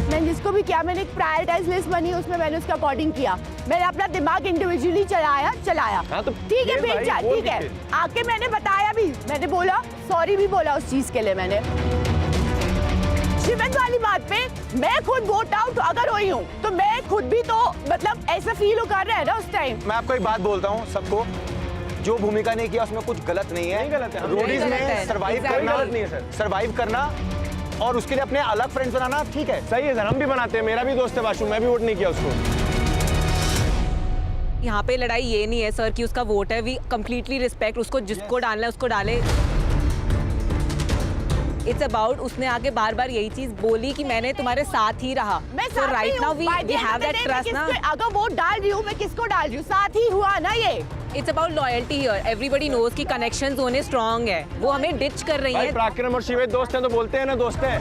मैंने जिसको भी किया, मैंने एक प्रायोरिटाइज लिस्ट बनी, उसमें मैंने उसके अकॉर्डिंग किया। मैंने अपना दिमाग इंडिविजुअली चलाया। हाँ, तो ठीक है खेल फिर भाई, बोल ठीक है, के खेल। आके मैंने बताया भी, मैंने बोला सॉरी भी बोला उस चीज के लिए मैंने। शिवन वाली बात पे मैं खुद वोट आउट अगर हुई हूँ तो मैं खुद भी तो मतलब ऐसा फील कर रहा है ना उस टाइम। मैं आपको एक बात बोलता हूँ सबको, जो भूमिका नहीं किया उसमें कुछ गलत नहीं है। गलत है। रोडीज गलत में है। Survive Exactly. करना गलत नहीं है सर। सर्वाइव करना और उसके लिए अपने अलग फ्रेंड्स बनाना ठीक है। सही है सर, हम भी बनाते हैं, मेरा भी दोस्त है वाशु, मैं भी वोट नहीं किया उसको। यहाँ पे लड़ाई ये नहीं है सर कि उसका वोट है, वी कम्प्लीटली रिस्पेक्ट उसको, जिसको डालना है उसको डाले। इट्स अबाउट उसने आगे बार बार यही चीज बोली कि मैंने तुम्हारे साथ ही रहा। मैं So right now we have that trust ना। अगर वोट डाल रही हूँ मैं किसको डाल रही हूँ, साथ ही हुआ ना ये। It's about loyalty here, everybody knows कि कनेक्शंस होने स्ट्रांग है, वो हमें डिच कर रही भाई है। पराक्रम और शिवेद दोस्त हैं तो बोलते हैं ना दोस्त है।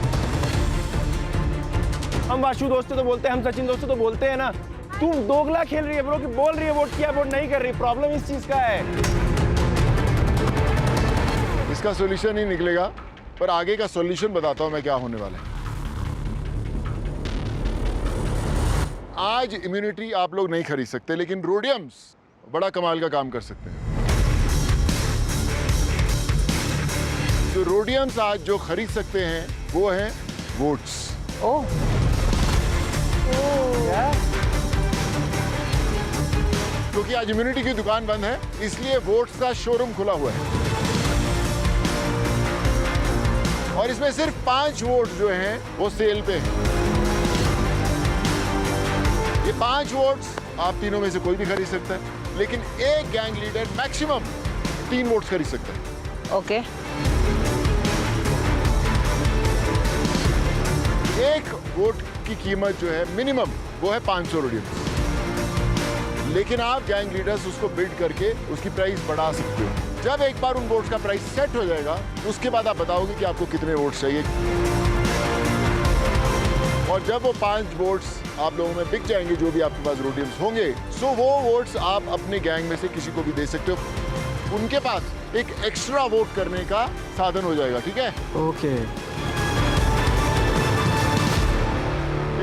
हम वाशु दोस्त हैं तो बोलते हैं, हम सचिन दोस्त हैं तो बोलते हैं ना। तू दोगला खेल रही है ब्रो, कि बोल रही है वोट किया, वोट नहीं कर रही। प्रॉब्लम इस चीज का है। इसका सॉल्यूशन ही निकलेगा, पर आगे का सॉल्यूशन बताता हूं मैं क्या होने वाला है। आज इम्यूनिटी आप लोग नहीं खरीद सकते, लेकिन रोडियम्स बड़ा कमाल का काम कर सकते हैं। जो रोडियम्स आज जो खरीद सकते हैं वो हैं वोट्स। क्योंकि आज इम्यूनिटी की दुकान बंद है, इसलिए वोट्स का शोरूम खुला हुआ है और इसमें सिर्फ 5 वोट जो हैं वो सेल पे हैं। ये 5 वोट्स आप तीनों में से कोई भी खरीद सकता है, लेकिन एक गैंग लीडर मैक्सिमम 3 वोट्स खरीद सकता है। ओके। एक वोट की कीमत जो है मिनिमम वो है 500 रोडियम्स, लेकिन आप गैंग लीडर्स उसको बिल्ड करके उसकी प्राइस बढ़ा सकते हो। जब एक बार उन वोट्स का प्राइस सेट हो जाएगा, उसके बाद आप बताओगे कि आपको कितने वोट्स चाहिए, और जब वो 5 वोट्स आप लोगों में बिक जाएंगे, जो भी आपके पास रोडियम्स होंगे, सो वो वोट्स आप अपने गैंग में से किसी को भी दे सकते हो। उनके पास एक एक्स्ट्रा वोट करने का साधन हो जाएगा। ठीक है, ओके।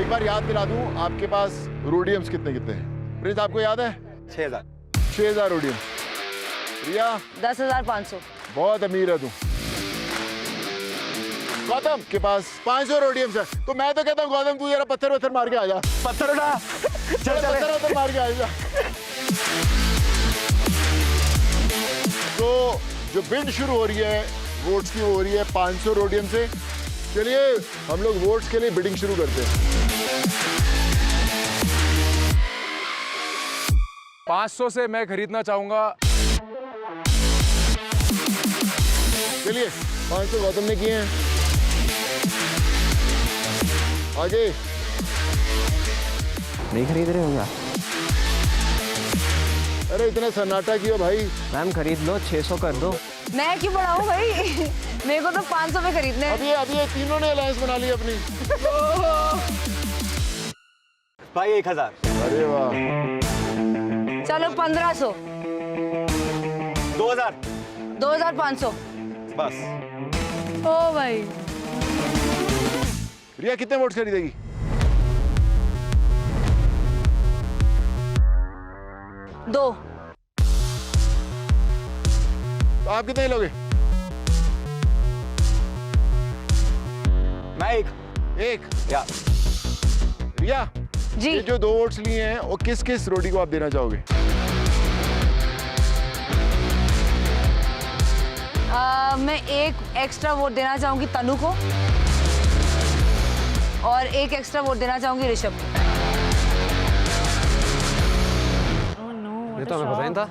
एक बार याद दिला दूं, आपके पास रोडियम्स कितने कितने हैं? प्रिंस आपको याद है? 6000। 6000 रोडियम्स। रिया 10,500। बहुत अमीर है तू। गौतम के पास 500 रोडियम्स है, तो मैं तो कहता हूँ गौतम तू जरा पत्थर वत्थर मार के आ जा। पत्थर उठा। चल पत्थर वत्थर मार के आ जा। तो जो बिड शुरू हो रही है वोट्स की, वो हो रही है 500 रोडियम से। चलिए हम लोग वोट्स के लिए बिडिंग शुरू करते हैं। 500 से मैं खरीदना चाहूंगा। चलिए 500 गौतम ने किए हैं। आगे नहीं खरीद रहे हो क्या? अरे इतना सन्नाटा क्यों भाई? मैम खरीद लो, 600 कर दो। मैं क्यों बढ़ाऊं भाई? मेरे को तो 500 में खरीदने हैं। अभी ये तीनों ने अलायंस बना ली अपनी। भाई 1000। अरे वाह। चलो 1500। 2000। 2500। बस। ओ भाई। रिया कितने वोट खरीदेगी? दो। तो आप कितने लोगे? मैं एक। या रिया जी। ये जो 2 वोट्स लिए हैं वो किस किस रोडी को आप देना चाहोगे? मैं एक एक्स्ट्रा वोट देना चाहूंगी तनु को और एक एक्स्ट्रा वोट देना चाहूंगी ऋषभ को। ये तो हमें पता नहीं था।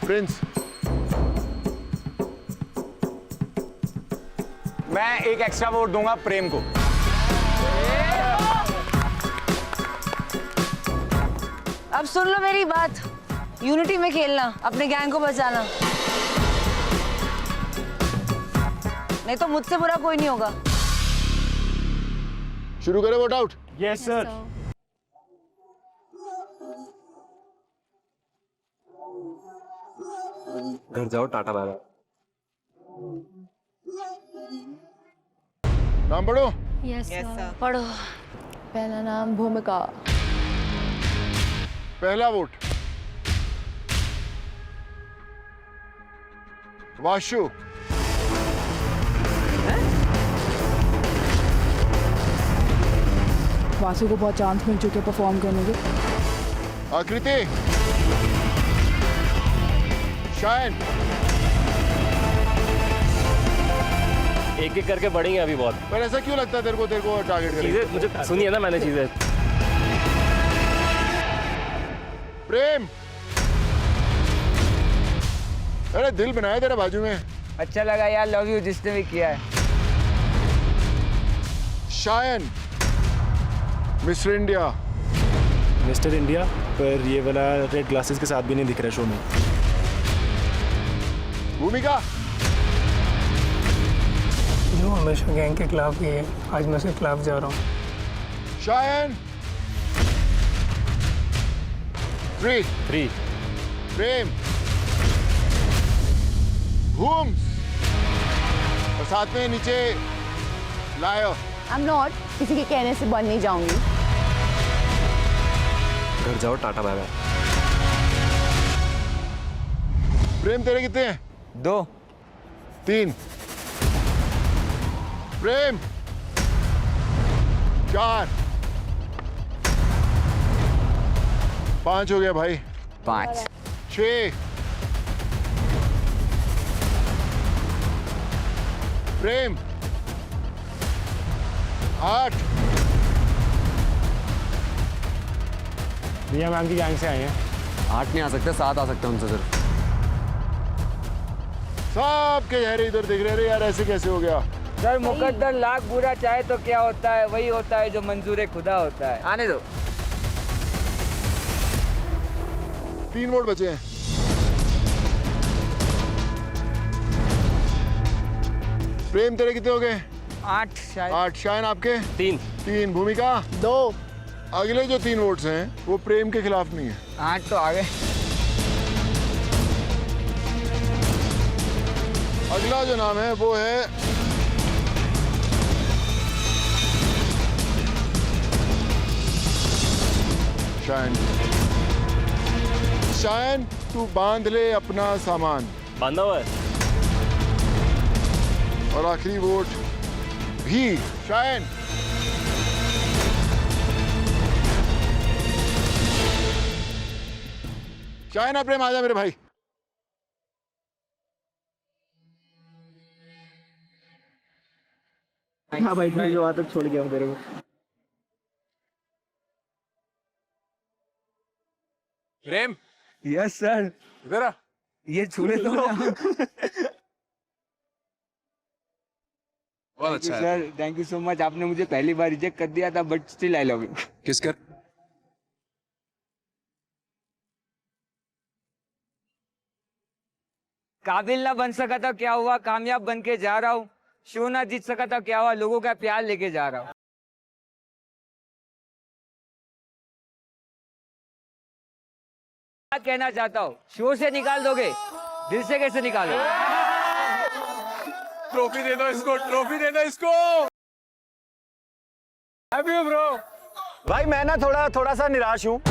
प्रिंस मैं एक एक्स्ट्रा वोट दूंगा प्रेम को। अब सुन लो मेरी बात, यूनिटी में खेलना, अपने गैंग को बचाना, नहीं तो मुझसे बुरा कोई नहीं होगा। शुरू करें वोट आउट? Yes sir. घर जाओ, टाटा बाय बाय। नाम पढ़ो। यस पढ़ो। पहला नाम भूमिका। पहला वोट वाशु। बासु को बहुत चांस मिल चुके परफॉर्म करने के। आकृति, शायन, एक एक करके बढ़ेंगे अभी बहुत। पर ऐसा क्यों लगता है तेरे को टारगेट करेंगे? चीजें मुझे सुनी है ना मैंने चीजें। प्रेम, अरे दिल बनाया तेरा बाजू में। अच्छा लगा यार, लव यू जिसने भी किया है। Shayan, mister India. Mister India, पर ये वाला रेड ग्लासेस के साथ भी नहीं दिख रहा शो में। भूमिका, जो हमेशा गैंग के खिलाफ ही है, आज मैं उसके खिलाफ जा रहा हूँ। शायन, 3 प्रेम, भूम्स, और साथ में नीचे लायो। आई एम नॉट, किसी के कहने से बन नहीं जाऊंगी। घर जाओ, टाटा बाय बाय। प्रेम तेरे कितने हैं? 2 3 प्रेम, 4 5 हो गया भाई। 5 6 प्रेम, 8 रिया मैम की गैंग से आए हैं। 8 नहीं आ सकते, 7 आ सकते हैं उनसे सिर्फ। सबके चेहरे इधर दिख रहे। यार ऐसे कैसे हो गया? सर मुकद्दर लाख बुरा चाहे तो क्या होता है, वही होता है जो मंजूर खुदा होता है। आने दो। 3 वोट बचे हैं। प्रेम तेरे कितने हो गए? 8 शायद। 8। शायन आपके? 3। भूमिका? 2। अगले जो 3 वोट्स हैं वो प्रेम के खिलाफ नहीं है। 8 तो आ गए। अगला जो नाम है वो है शायन। शायन, तू बांध ले अपना सामान। बांधा हुआ है। और आखिरी वोट भी शायन। शायन और प्रेम, आजा मेरे भाई। हाँ भाई, मैं जो आदत छोड़ गया हूँ तेरे को। प्रेम, यस सर। इधर आ। ये छूले तो बहुत अच्छा है। Sir, thank you so much. आपने मुझे पहली बार रिजेक्ट कर दिया था, but still I love you. किस कर? काबिल ना बन सका था, क्या हुआ, कामयाब बन के जा रहा हूँ। शो ना जीत सका था, क्या हुआ, लोगों का प्यार लेके जा रहा हूँ। क्या कहना चाहता हूँ, शो से निकाल दोगे, दिल से कैसे निकालो? ट्रॉफी दे दो इसको, ट्रॉफी दे दो इसको। हैप्पी हो ब्रो? भाई मैं ना थोड़ा सा निराश हूँ।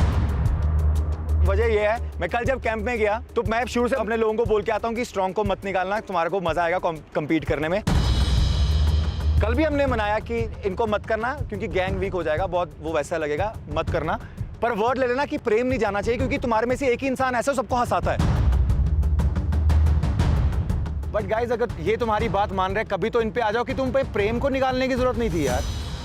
वजह यह है, मैं कल जब कैंप में गया तो मैं शुरू से अपने लोगों को बोल के आता हूँ कि स्ट्रॉन्ग को मत निकालना, तुम्हारे को मजा आएगा कम्पीट करने में। कल भी हमने मनाया कि इनको मत करना क्योंकि गैंग वीक हो जाएगा, बहुत वो वैसा लगेगा, मत करना। पर वर्ड ले लेना कि प्रेम नहीं जाना चाहिए क्योंकि तुम्हारे में से एक ही इंसान ऐसा सबको हंसाता है। बट गाइज, अगर ये तुम्हारी बात मान रहे कभी तो इन पे आ जाओ कि तुम पे प्रेम को निकालने की जरूरत नहीं थी यार।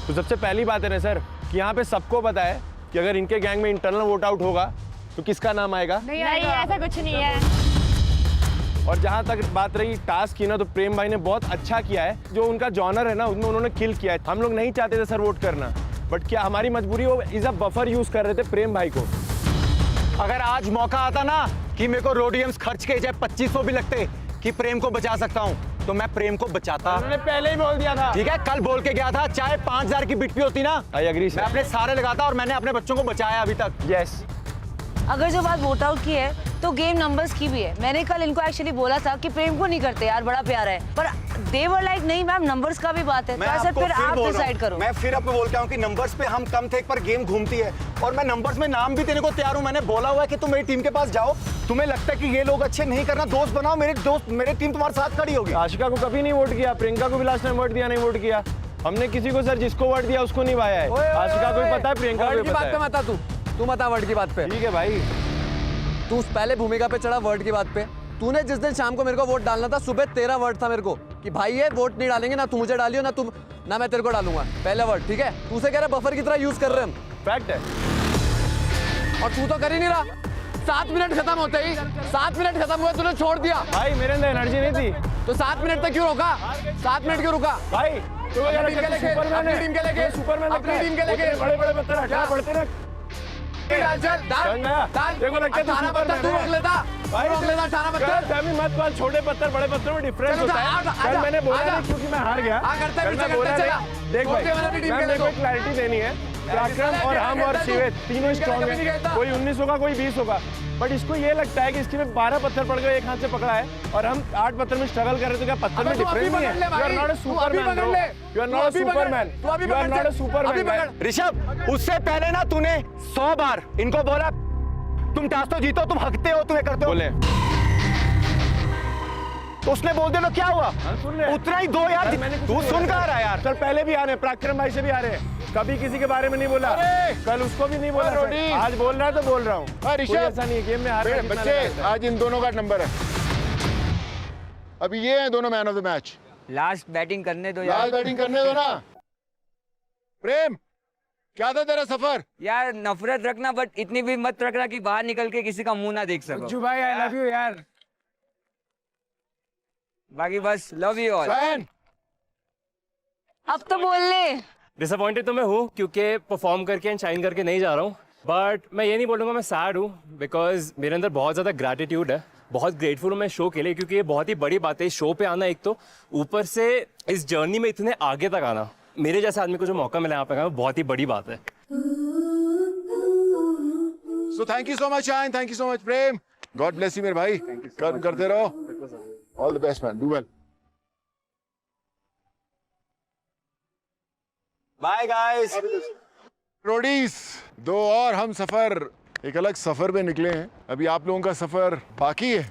तो सबसे पहली बात है ना सर कि यहाँ पे सबको पता है कि अगर इनके गैंग में इंटरनल वोट आउट होगा तो किसका नाम आएगा? नहीं, ऐसा कुछ नहीं है। और जहाँ तक बात रही टास्क की ना, तो प्रेम भाई ने बहुत अच्छा किया है। जो उनका जॉनर है ना, उसमें उन्होंने किल किया है। हम लोग नहीं चाहते थे सर वोट करना, बट क्या हमारी मजबूरी, वो इज अ बफर यूज कर रहे थे प्रेम भाई को। अगर आज मौका आता ना कि मेरे को रोडियम्स खर्च के चाहे 2500 भी लगते कि प्रेम को बचा सकता हूँ तो मैं प्रेम को बचाता। उन्होंने पहले ही बोल दिया था। ठीक है, कल बोल के गया था, चाहे 5000 की बिट भी होती ना, आई एग्री मैं अपने सारे लगाता और मैंने अपने बच्चों को बचाया अभी तक। यस। अगर जो बात वोट आउट की है तो गेम नंबर्स की भी है। मैंने कल इनको एक्चुअली बोला था कि प्रेम को नहीं करते यार, बड़ा प्यारा है, पर दे वर लाइक नहीं मैम, नंबर्स का भी बात है। मैं तो आपको फिर आप बोल रहा डिसाइड हूं, करो। मैं फिर आपको बोलता हूँ कि नंबर्स पे हम कम थे, पर गेम घूमती है और मैं नंबर्स में नाम भी देने को तैयार हूँ। मैंने बोला हुआ है कि तुम मेरी टीम के पास जाओ, तुम्हें लगता है कि ये लोग अच्छे नहीं करना, दोस्त बनाओ, मेरी टीम तुम्हारे साथ खड़ी होगी। आशिका को कभी नहीं वोट किया, प्रियंका को भी लास्ट टाइम वोट दिया, नहीं वोट किया। हमने किसी को सर जिसको वर्ड दिया उसको निभाया है। आशिका को भी पता है, प्रियंका को भी पता है। मत आ तू मत आ वर्ड की बात पे। ठीक है भाई, तू पहले भूमिका पे चढ़ा वर्ड की बात पे। तूने जिस दिन शाम को मेरे को वोट डालना था, सुबह तेरा वर्ड था मेरे को कि भाई ये वोट नहीं डालेंगे, ना तू मुझे डालियो ना मैं तेरे को डालूंगा। पहला वर्ड, ठीक है? तू से कह रहा बफर की तरह यूज कर रहे हम। फैक्ट है। और तू तो कर ही नहीं रहा। 7 मिनट खत्म होते ही 7 मिनट खत्म हुए तूने छोड़ दिया। भाई मेरे अंदर एनर्जी नहीं थी तो 7 मिनट तक क्यों रोका? 7 मिनट क्यों रुका? भाई। तो अपनी टीम के लेके सुपरमैन अपनी टीम के लेके बड़े बड़े पत्थर हटाना पड़ते ना। डाल देखो लगता है 18 पत्थर तू रोक लेता। भाई रोक लेता 18 पत्थर। फैमिली मत पाल, छोटे पत्थर बड़े पत्थर में डिफरेंस होता है। कल मैंने बोला नहीं क्योंकि मैं हार गया। कल मैं बोला नहीं। देख भाई, मेरे को क्लैरिटी देनी है। पराक्रम और हम और शिवेत तीनों स्ट्रॉन्ग है। कोई 19 होगा, कोई 20 होगा, बट इसको ये लगता है कि इसके में 12 पत्थर पड़ गए, एक हाथ से पकड़ा है, और हम 8 पत्थर में स्ट्रगल कर रहे, तो क्या पत्थर में डिफरेंस नहीं है? You are not a superman bro, you are not a superman, you are not a superman. Rishabh, उससे पहले ना तूने 100 बार इनको बोला तुम टास्क तो जीतो, तुम हकते हो, तुम्हें करते हो। बोले तो उसने बोल दिया तो क्या हुआ? उतना ही दो यार। तू सुन कहाँ रहा यार? सर पहले भी आ रहे, पराक्रम भाई से भी आ रहे, कभी किसी के बारे में नहीं बोला, कल उसको भी नहीं बोला सर। आज बोल रहा है तो बोल रहा हूँ। ऋषभ, ऐसा नहीं है, गेम में हार बच्चे आज इन दोनों का नंबर है। अभी ये हैं दोनों man of the match. Last batting करने दो यार। लास्ट बैटिंग करने दो ना। प्रेम, क्या था तेरा सफर? यार नफरत रखना, बट इतनी भी मत रखना कि बाहर निकल के किसी का मुंह ना देख सको। गुज्जू भाई आई लव यू यार। बाकी बस लव यू ऑल। अब तो बोल ले। डिसअपॉइंटेड तो मैं हूँ क्योंकि परफॉर्म करके एंड शाइन करके नहीं जा रहा हूँ, बट मैं ये नहीं बोलूँगा मैं सैड हूँ, बिकॉज मेरे अंदर बहुत ज़्यादा ग्रैटिट्यूड है, बहुत ग्रेटफुल हूँ मैं शो के लिए, क्योंकि ये बहुत ही बड़ी बात है इस शो पे आना, एक तो ऊपर से इस जर्नी में इतने आगे तक आना, मेरे जैसे आदमी को जो मौका मिला यहाँ पे आना, बहुत ही बड़ी बात है। So thank you so much Shahin, thank you so much Prem, God bless you मेरे भाई, करते रहो, all the best man, do well. Bye guys. Roadies, दो और हम सफर एक अलग सफर पे निकले हैं, अभी आप लोगों का सफर बाकी है।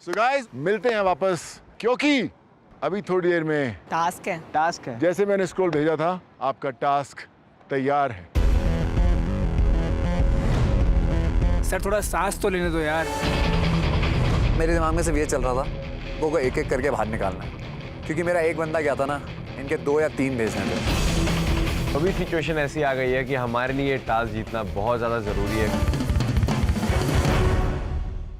सो गाइस मिलते हैं वापस, क्योंकि अभी थोड़ी देर में टास्क है। जैसे मैंने स्क्रॉल भेजा था, आपका टास्क तैयार है। सर थोड़ा सांस तो लेने दो यार। मेरे दिमाग में सिर्फ ये चल रहा था, वो को एक एक करके बाहर निकालना है, क्योंकि मेरा एक बंदा गया था ना, इनके 2 या 3 भेजने थे। अभी सिचुएशन ऐसी आ गई है कि हमारे लिए टास्क जीतना बहुत ज़्यादा ज़रूरी है।